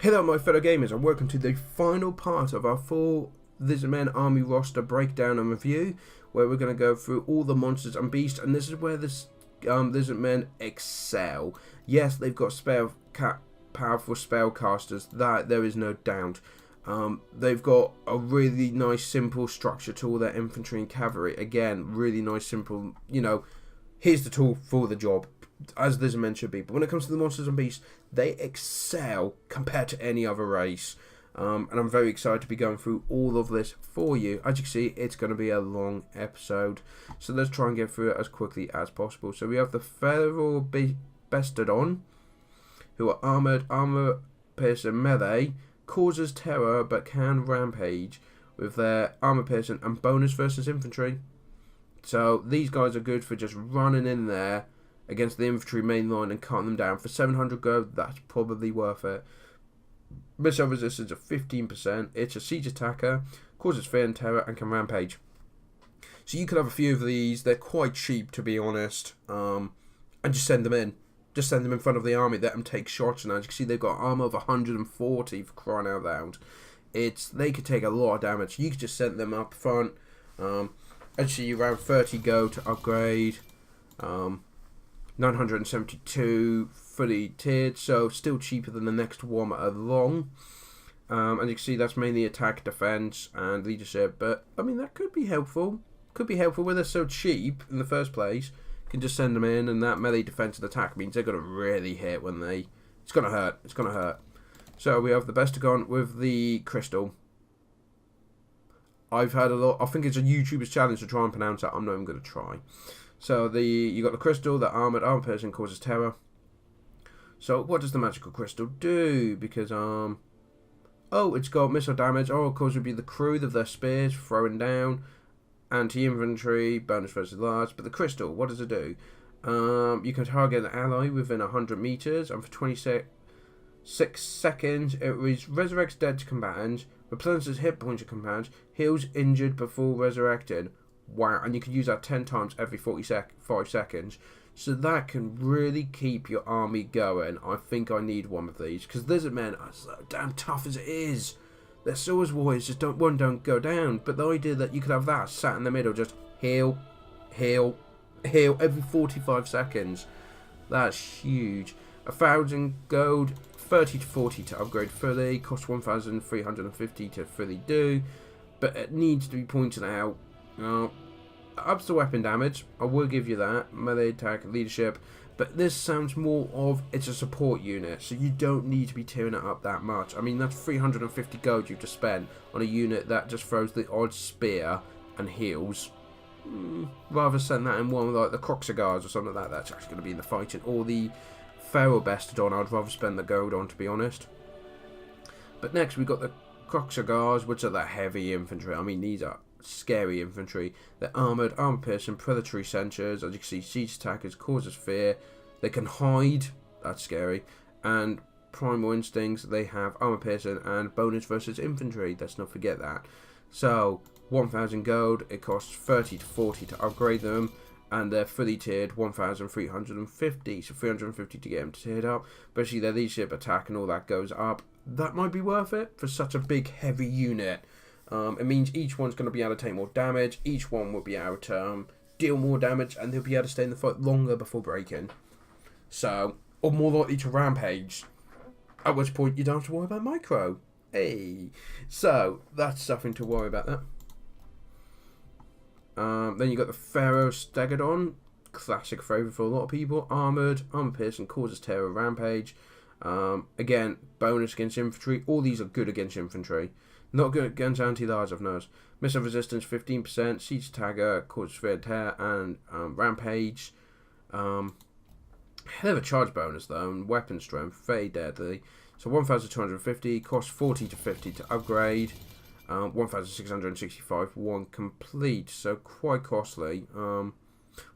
Hello my fellow gamers and welcome to the final part of our full Lizardmen army roster breakdown and review, where we're going to go through all the monsters and beasts, and this is where this Lizardmen excel. Yes, they've got powerful spellcasters, that there is no doubt. They've got a really nice simple structure to all their infantry and cavalry. Again, really nice simple, here's the tool for the job, as Lizardmen should be. But when it comes to the monsters and beasts, they excel compared to any other race. And I'm very excited to be going through all of this for you. As you can see, it's going to be a long episode, so let's try and get through it as quickly as possible. So we have the Feral Bestodon, who are armoured, armour piercing melee, causes terror but can rampage with their armour piercing and bonus versus infantry. So these guys are good for just running in there against the infantry main line and cutting them down. For 700 gold, that's probably worth it. Missile resistance of 15%. It's a siege attacker, causes fear and terror, and can rampage. So you could have a few of these. They're quite cheap, to be honest. And just send them in. Just send them in front of the army. Let them take shots. And as you can see, they've got armor of 140 for crying out loud. They could take a lot of damage. You could just send them up front. Actually, around 30 go to upgrade. 972 fully tiered, so still cheaper than the next one along. And you can see that's mainly attack, defense, and leadership. But I mean, that could be helpful. Could be helpful when they're so cheap in the first place. You can just send them in, and that melee defense and attack means they're gonna really hit when they. It's gonna hurt. It's gonna hurt. So we have the Bestagon with the crystal. I've had a lot. I think it's a YouTuber's challenge to try and pronounce that. I'm not even gonna try. So you got the crystal, the armor piercing causes terror. So what does the magical crystal do? Because it's got missile damage. Oh, of course, would be the crew of their spears throwing down, anti-infantry, bonus versus large. But the crystal, what does it do? You can target an ally within 100 meters, and for 26 seconds, it resurrects dead combatants, replenishes hit points of combatants, heals injured before resurrecting. Wow, and you can use that 10 times every 5 seconds. So that can really keep your army going. I think I need one of these, because Lizardmen are so damn tough as it is. Their swords warriors just don't go down. But the idea that you could have that sat in the middle, just heal, heal, heal every 45 seconds. That's huge. 1,000 gold, 30 to 40 to upgrade fully, costs 1,350 to fully do. But it needs to be pointed out. Ups the weapon damage, I will give you that, melee attack, leadership, but this sounds more of it's a support unit, so you don't need to be tearing it up that much. I mean, that's 350 gold you have to spend on a unit that just throws the odd spear and heals. Rather send that in one like the Croxagars or something like that, that's actually going to be in the fighting, or the Feral Bestodon. I'd rather spend the gold on, to be honest. But next we've got the Croxagars, which are the heavy infantry. I mean, these are scary infantry. They're armoured, armor piercing, predatory censures. As you can see, siege attackers, causes fear. They can hide, that's scary. And primal instincts, they have armor piercing and bonus versus infantry. Let's not forget that. So 1,000 gold, it costs 30 to 40 to upgrade them, and they're fully tiered 1,350, so 350 to get them tiered up. But actually their leadership, attack and all that goes up. That might be worth it for such a big heavy unit. It means each one's going to be able to take more damage, each one will be able to deal more damage, and they'll be able to stay in the fight longer before breaking. So, or more likely to rampage, at which point you don't have to worry about micro. Hey, so that's something to worry about that. Then you got the Pharaoh Stegodon, classic favourite for a lot of people. Armoured, armour piercing, causes terror, rampage. Again, bonus against infantry. All these are good against infantry. Not good against anti-large, I've noticed. Missile resistance 15%, siege attacker, causes fear and terror, and rampage. Hell of a charge bonus though, and weapon strength, very deadly. So 1,250, costs 40 to 50 to upgrade. 1,665 for one complete, so quite costly. I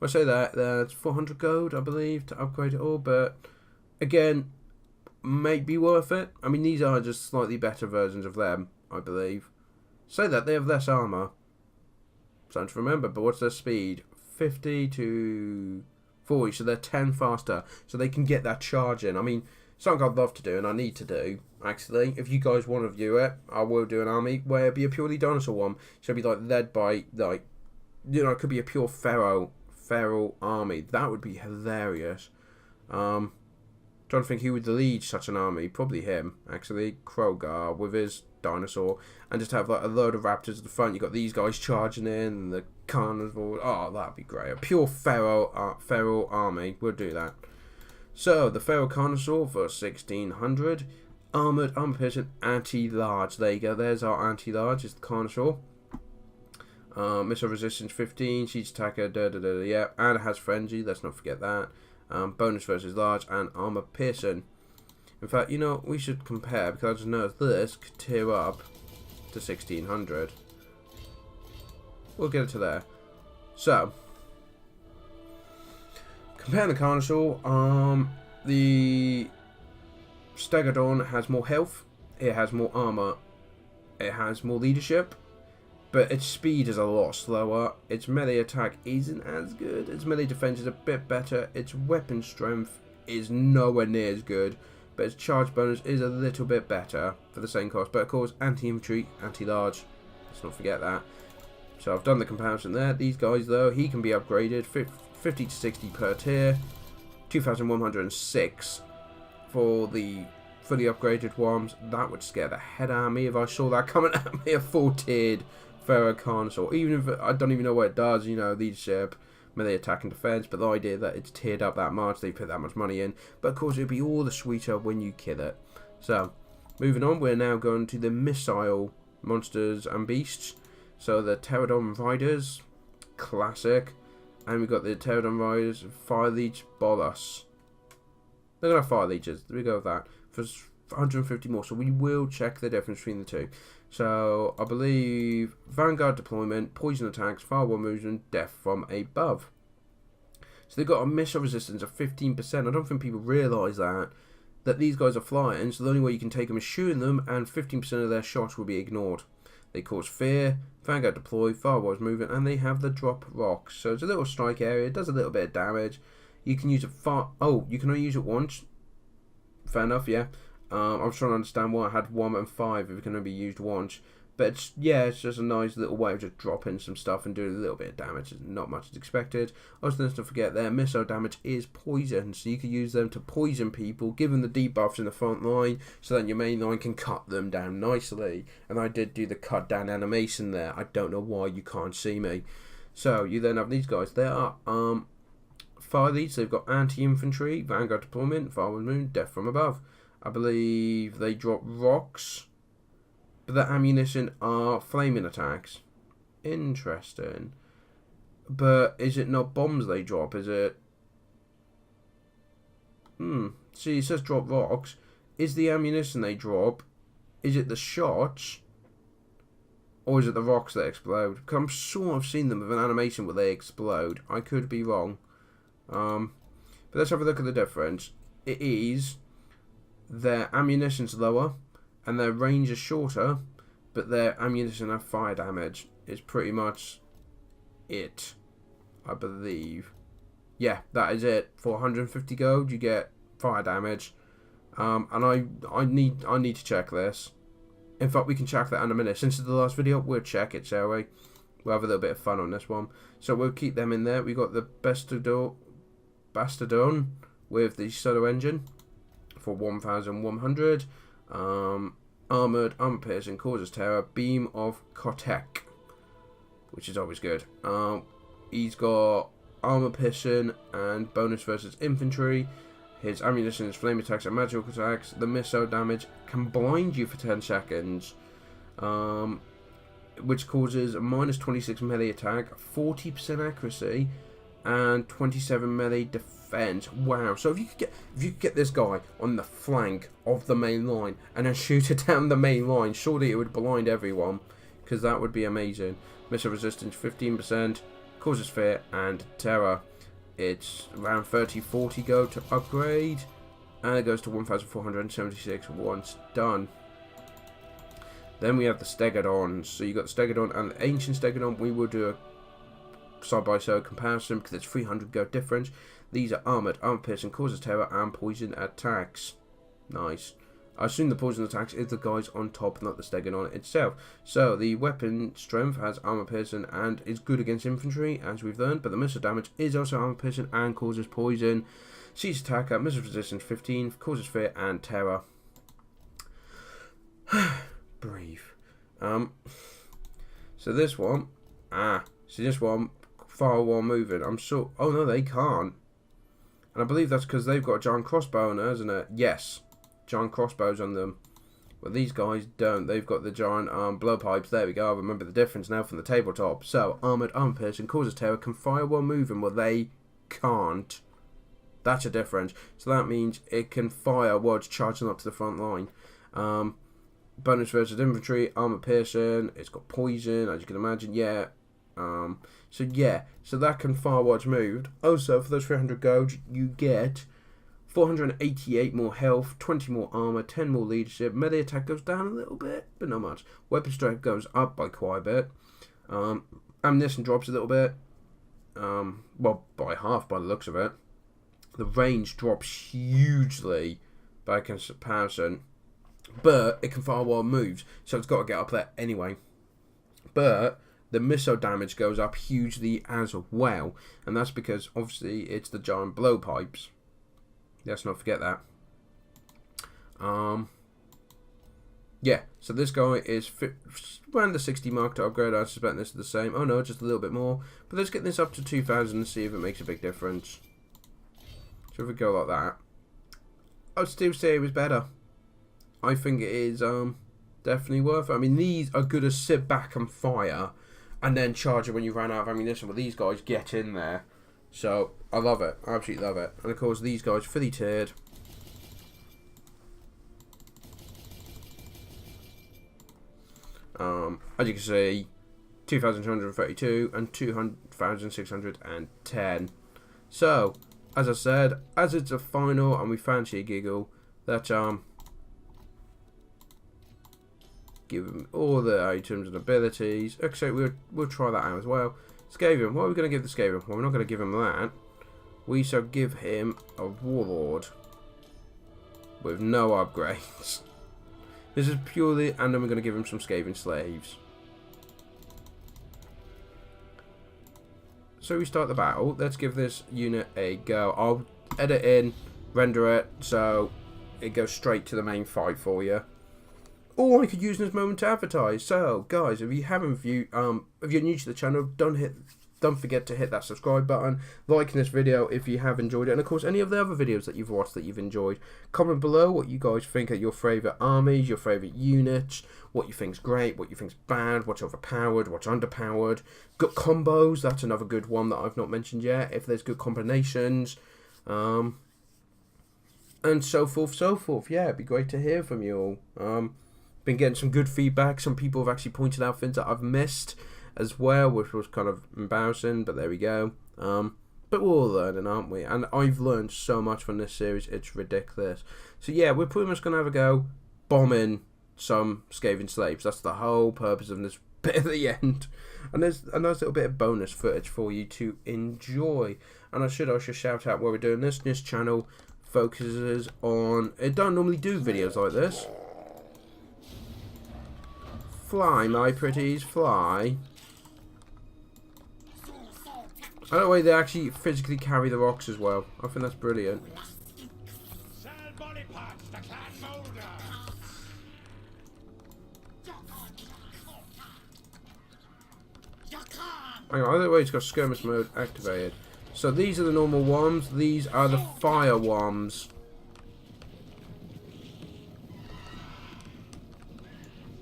say that that's 400 gold, I believe, to upgrade it all, but again, may be worth it. I mean, these are just slightly better versions of them, I believe. Say that they have less armor. Something to remember, but what's their speed? 50 to 40, so they're 10 faster, so they can get that charge in. I mean, something I'd love to do, and I need to do, actually. If you guys want to view it, I will do an army where it'd be a purely dinosaur one. So it'd be like led by, like, you know, it could be a pure feral army. That would be hilarious. Trying to think who would lead such an army. Probably him, actually. Krogar with his dinosaur. And just have like a load of raptors at the front. You got these guys charging in, and the carnivore. Oh, that'd be great. A pure feral army. We'll do that. So, the feral carnivore for 1600. Armoured, armor-piercing, anti-large. There you go. There's our anti-large. It's the carnivore. Missile resistance 15. Siege attacker. Yeah. And it has frenzy. Let's not forget that. Bonus versus large and armor piercing. In fact, you know, we should compare, because I just noticed this could tier up to 1600. We'll get it to there. So, comparing the Carnosaur, the Stegodon has more health, it has more armor, it has more leadership, but its speed is a lot slower. Its melee attack isn't as good. Its melee defense is a bit better. Its weapon strength is nowhere near as good. But its charge bonus is a little bit better for the same cost. But of course, anti-infantry, anti-large. Let's not forget that. So I've done the comparison there. These guys, though, he can be upgraded. 50 to 60 per tier. 2,106 for the fully upgraded ones. That would scare the head out of me if I saw that coming at me. A full-tiered Feral Carnosaur, even if I don't even know what it does, you know, leadership, melee attack and defense, but the idea that it's tiered up that much, they put that much money in, but of course it'd be all the sweeter when you kill it. So, moving on, we're now going to the missile monsters and beasts. So the Pterodon Riders, classic, and we've got the Pterodon Riders, Fire Leech Bolus. They're going to have Fire Leeches, we go with that, for 150 more, so we will check the difference between the two. So, I believe Vanguard deployment, poison attacks, firewall movement, death from above. So they've got a missile resistance of 15%. I don't think people realise that these guys are flying, so the only way you can take them is shooting them, and 15% of their shots will be ignored. They cause fear, Vanguard deploy, firewalls movement, and they have the drop rocks. So it's a little strike area, it does a little bit of damage. You can use it you can only use it once. Fair enough, yeah. I'm trying to understand why I had 1 and 5 if it can only be used once. But it's, yeah, it's just a nice little way of just dropping some stuff and doing a little bit of damage. Not much is expected. Also, let's not forget their missile damage is poison. So you can use them to poison people, give them the debuffs in the front line, so that your main line can cut them down nicely. And I did do the cut down animation there. I don't know why you can't see me. So you then have these guys. They are fire leads. They've got anti-infantry, Vanguard deployment, fire moon, death from above. I believe they drop rocks, but the ammunition are flaming attacks. Interesting. But is it not bombs they drop? Is it... See, it says drop rocks. Is the ammunition they drop, is it the shots, or is it the rocks that explode? Because I'm sure I've seen them with an animation where they explode. I could be wrong. But let's have a look at the difference. It is... their ammunition's lower and their range is shorter, but their ammunition and fire damage is pretty much it, I believe. Yeah, that is it. For 150 gold, you get fire damage. And I need to check this. In fact, we can check that in a minute. Since it's the last video, we'll check it, shall we? We'll have a little bit of fun on this one. So we'll keep them in there. We got the Bastardon with the solar engine for 1,100. Armoured, armor piercing, causes terror, beam of Kotek, which is always good. He's got armor piercing and bonus versus infantry. His ammunition is flame attacks and magical attacks. The missile damage can blind you for 10 seconds, which causes a minus 26 melee attack, 40% accuracy, and 27 melee defense. Wow! So if you could get this guy on the flank of the main line and then shoot it down the main line, surely it would blind everyone, because that would be amazing. Missile resistance 15%, causes fear and terror. It's around 30-40 go to upgrade, and it goes to 1,476 once done. Then we have the Stegodons. So you got the Stegodon and the Ancient Stegodon. We will do a side-by-side comparison because it's 300 go difference. These are armoured, armor piercing, causes terror, and poison attacks. Nice. I assume the poison attacks is the guys on top, not the Stegonon itself. So, the weapon strength has armor piercing and is good against infantry, as we've learned, but the missile damage is also armor piercing and causes poison. Siege attack at missile resistance 15, causes fear and terror. Breathe. So this one, this one, fire while moving. Oh no, they can't. And I believe that's because they've got a giant crossbow on it, isn't it? Yes. Giant crossbows on them. Well, these guys don't. They've got the giant blowpipes. There we go. I remember the difference now from the tabletop. So, armoured, armor piercing, causes terror, can fire while moving. Well, they can't. That's a difference. So that means it can fire while it's charging up to the front line. Bonus versus infantry, armor piercing. It's got poison, as you can imagine. Yeah. So that can fire while it's moved. Also, for those 300 gold, you get 488 more health, 20 more armor, 10 more leadership. Melee attack goes down a little bit, but not much. Weapon strength goes up by quite a bit. Ammunition drops a little bit. Well, by half by the looks of it. The range drops hugely by comparison. But it can fire while it moves, so it's got to get up there anyway. But the missile damage goes up hugely as well. And that's because, obviously, it's the giant blowpipes. Let's not forget that. Yeah, so this guy is around the 60 mark to upgrade. I suspect this is the same. Oh no, just a little bit more. But let's get this up to 2,000 and see if it makes a big difference. So if we go like that, I'd still say it was better. I think it is definitely worth it. I mean, these are good to sit back and fire and then charge it when you run out of ammunition. But these guys get in there. So, I love it. I absolutely love it. And of course, these guys, fully tiered. As you can see, 2,232 and 2,610. So, as I said, as it's a final and we fancy a giggle, that give them all the items and abilities. Okay, we'll try that out as well. Skaven, what are we going to give the Skaven? Well, we're not going to give him that. We shall give him a Warlord with no upgrades. This is purely, and then we're going to give him some Skaven slaves. So we start the battle. Let's give this unit a go. I'll edit in, render it, so it goes straight to the main fight for you. Or I could use this moment to advertise. So, guys, if you haven't viewed, if you're new to the channel, don't forget to hit that subscribe button, like this video if you have enjoyed it, and of course any of the other videos that you've watched that you've enjoyed. Comment below what you guys think are your favourite armies, your favourite units, what you think's great, what you think's bad, what's overpowered, what's underpowered. Good combos, that's another good one that I've not mentioned yet. If there's good combinations, and so forth. Yeah, it'd be great to hear from you all. Been getting some good feedback. Some people have actually pointed out things that I've missed as well, which was kind of embarrassing, but there we go. But we're all learning, aren't we? And I've learned so much from this series, it's ridiculous. So yeah, we're pretty much going to have a go bombing some Skaven slaves. That's the whole purpose of this bit at the end. And there's a nice little bit of bonus footage for you to enjoy. And I should also shout out where we're doing this. This channel focuses on... It don't normally do videos like this. Fly, my pretties, fly. I don't know why they actually physically carry the rocks as well. I think that's brilliant. Hang on, either way it's got skirmish mode activated. So these are the normal worms, these are the fire worms.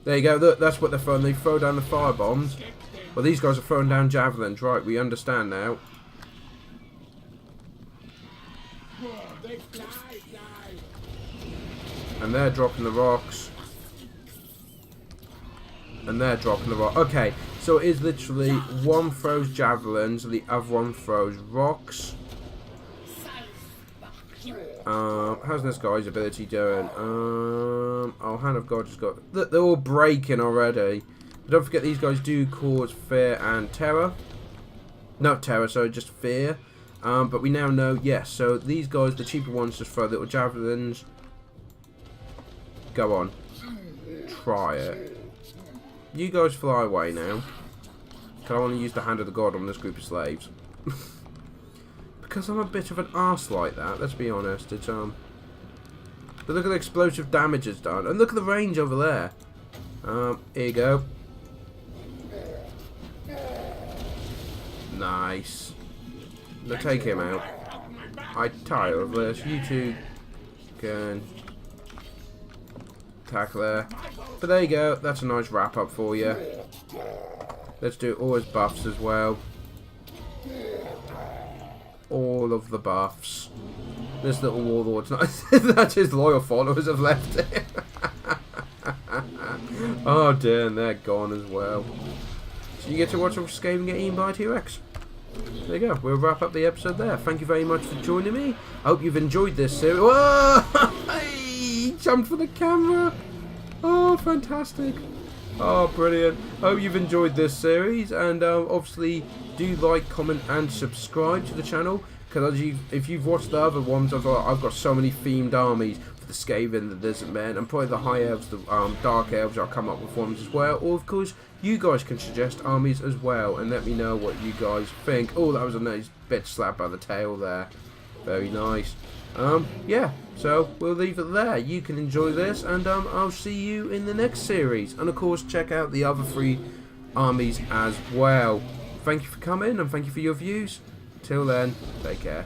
There you go, look, that's what they're throwing. They throw down the fire bombs. Well, these guys are throwing down javelins. Right, we understand now. And they're dropping the rocks. And they're dropping the rocks. Okay, so it is literally one throws javelins, the other one throws rocks. How's this guy's ability doing? Oh, Hand of God just got... Look, they're all breaking already. But don't forget, these guys do cause fear and terror. Not terror, sorry, just fear. But we now know, yes, so these guys, the cheaper ones, just throw little javelins. Go on. Try it. You guys fly away now. Because I want to use the hand of the god on this group of slaves. Because I'm a bit of an arse like that, let's be honest. It's But look at the explosive damage it's done. And look at the range over there. Here you go. Nice. Now take him out. I tire of this. You two can tackle there. But there you go. That's a nice wrap up for you. Let's do all his buffs as well. All of the buffs. This little warlord's not. That's his loyal followers have left it. Oh dear, and they're gone as well. So you get to watch a Skaven get eaten by a T-Rex. There you go. We'll wrap up the episode there. Thank you very much for joining me. I hope you've enjoyed this series. Whoa! He jumped for the camera. Oh, fantastic. Oh, brilliant. Hope you've enjoyed this series. And obviously, do like, comment, and subscribe to the channel. Because if you've watched the other ones, I've got so many themed armies for the Skaven, the Lizardmen, and probably the High Elves, the Dark Elves. I'll come up with ones as well. Or, of course, you guys can suggest armies as well, and let me know what you guys think. Oh, that was a nice bitch slap by the tail there. Very nice. Yeah, so we'll leave it there. You can enjoy this, and I'll see you in the next series. And, of course, check out the other 3 armies as well. Thank you for coming, and thank you for your views. Till then, take care.